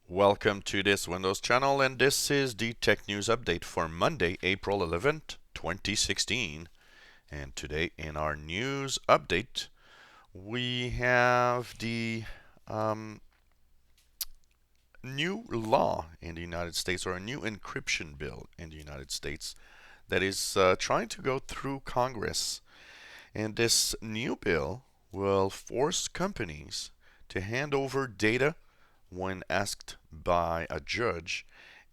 Welcome to this Windows channel, and this is the tech news update for Monday, April 11th, 2016. And today in our news update, we have the new law in the United States, or a new encryption bill in the United States that is trying to go through Congress. And this new bill will force companies to hand over data when asked by a judge.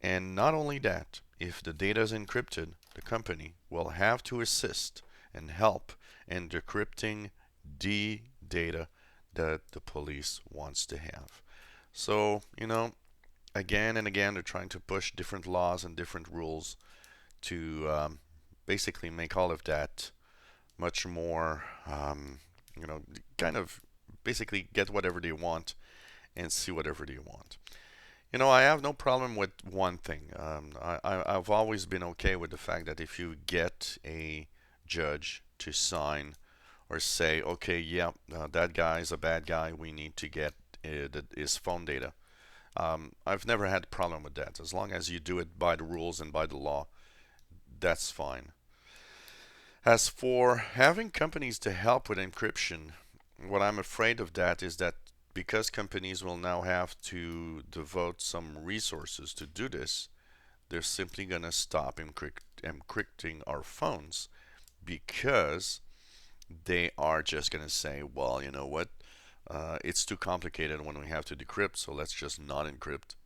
And not only that, if the data is encrypted, the company will have to assist and help in decrypting the data that the police wants to have. So, again and again, they're trying to push different laws and different rules to basically make all of that much more, kind of basically get whatever they want and see whatever they want. I have no problem with one thing. I've always been okay with the fact that if you get a judge to sign or say, okay, yeah, that guy is a bad guy, we need to get his phone data. I've never had a problem with that. As long as you do it by the rules and by the law, that's fine. As for having companies to help with encryption, what I'm afraid of that is that because companies will now have to devote some resources to do this, they're simply going to stop encrypting our phones because they are just going to say, well, you know what? It's too complicated when we have to decrypt, so let's just not encrypt.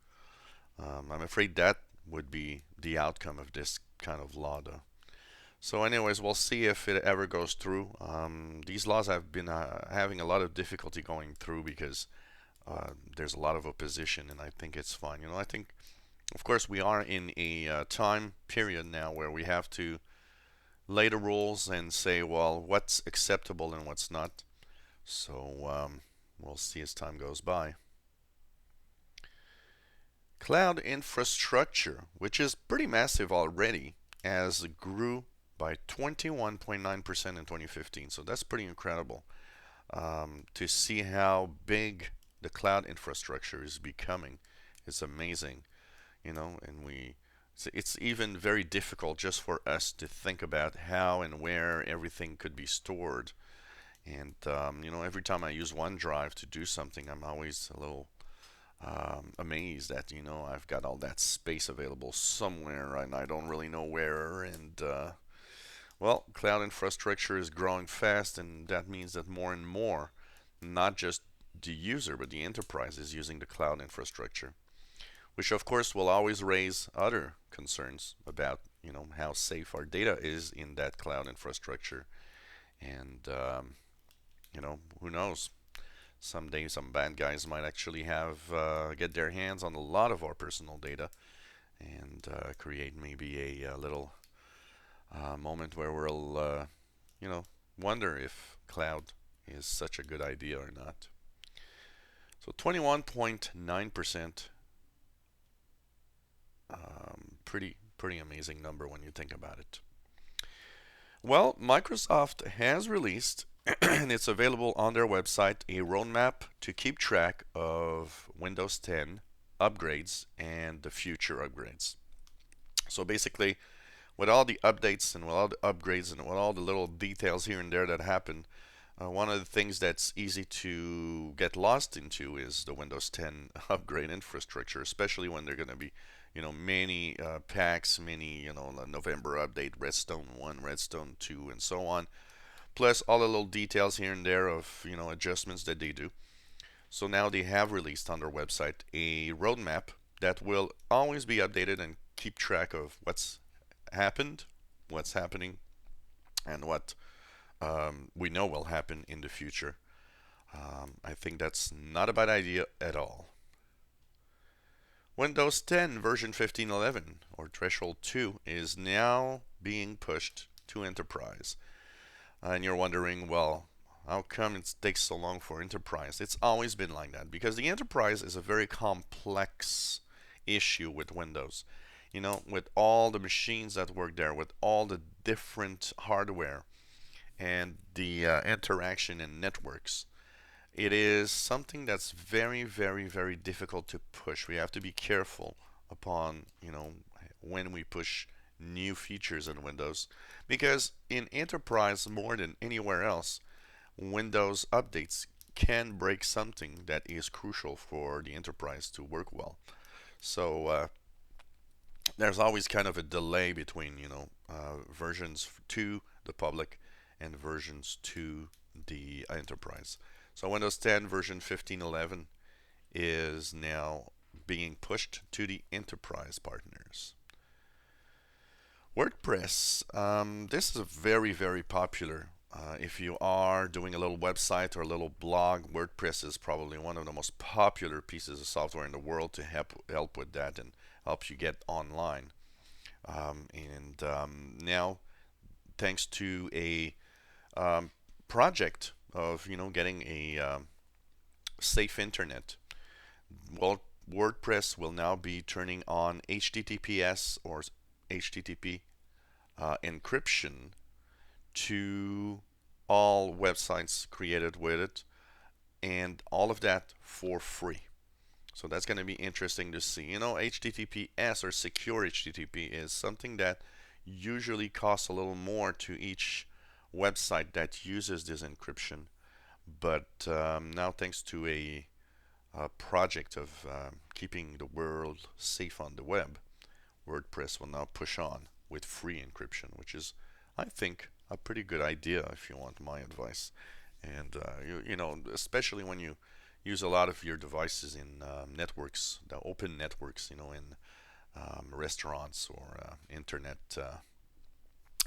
I'm afraid that would be the outcome of this kind of law, though. So, anyways, we'll see if it ever goes through. These laws have been having a lot of difficulty going through because there's a lot of opposition, and I think it's fine. I think, of course, we are in a time period now where we have to lay the rules and say, well, what's acceptable and what's not. So, we'll see as time goes by. Cloud infrastructure, which is pretty massive already, has grew by 21.9% in 2015. So that's pretty incredible to see how big the cloud infrastructure is becoming. It's amazing, and it's even very difficult just for us to think about how and where everything could be stored. And every time I use OneDrive to do something, I'm always a little amazed that I've got all that space available somewhere and I don't really know where. And well, cloud infrastructure is growing fast, and that means that more and more, not just the user but the enterprise is using the cloud infrastructure, which of course will always raise other concerns about how safe our data is in that cloud infrastructure. And who knows? Someday some bad guys might actually have get their hands on a lot of our personal data and create maybe a little moment where we'll wonder if cloud is such a good idea or not. So 21.9%, pretty amazing number when you think about it. Well, Microsoft has released, and it's available on their website, a roadmap to keep track of Windows 10 upgrades and the future upgrades. So basically, with all the updates and with all the upgrades and with all the little details here and there that happen, one of the things that's easy to get lost into is the Windows 10 upgrade infrastructure, especially when they're going to be many packs, many November update, Redstone 1, Redstone 2, and so on, plus all the little details here and there of adjustments that they do. So now they have released on their website a roadmap that will always be updated and keep track of what's happened, what's happening, and what we know will happen in the future. I think that's not a bad idea at all. Windows 10 version 15.11, or Threshold 2, is now being pushed to Enterprise. And you're wondering, well, how come it takes so long for Enterprise? It's always been like that because the Enterprise is a very complex issue with Windows. With all the machines that work there, with all the different hardware and the interaction and networks. It is something that's very, very, very difficult to push. We have to be careful upon, when we push new features in Windows, because in enterprise more than anywhere else, Windows updates can break something that is crucial for the enterprise to work well. So there's always kind of a delay between, versions to the public and versions to the enterprise. So Windows 10 version 15.11 is now being pushed to the enterprise partners. WordPress, this is a very, very popular. If you are doing a little website or a little blog, WordPress is probably one of the most popular pieces of software in the world to help with that and help you get online. Now, thanks to a project of getting a safe internet, well, WordPress will now be turning on HTTPS or HTTP encryption to all websites created with it, and all of that for free. So that's going to be interesting to see. HTTPS or secure HTTP is something that usually costs a little more to each website that uses this encryption. But now, thanks to a project of keeping the world safe on the web, WordPress will now push on with free encryption, which is, I think, a pretty good idea if you want my advice. And especially when you use a lot of your devices in networks, the open networks, in restaurants or internet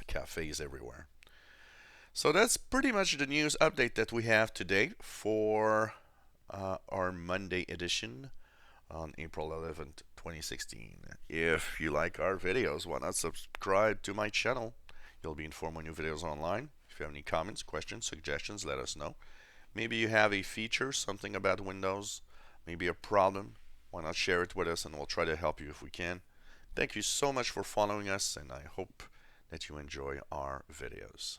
cafes everywhere. So that's pretty much the news update that we have today for our Monday edition on April 11th, 2016. If you like our videos, why not subscribe to my channel? You'll be informed when new videos are online. If you have any comments, questions, suggestions, let us know. Maybe you have a feature, something about Windows, maybe a problem. Why not share it with us and we'll try to help you if we can. Thank you so much for following us, and I hope that you enjoy our videos.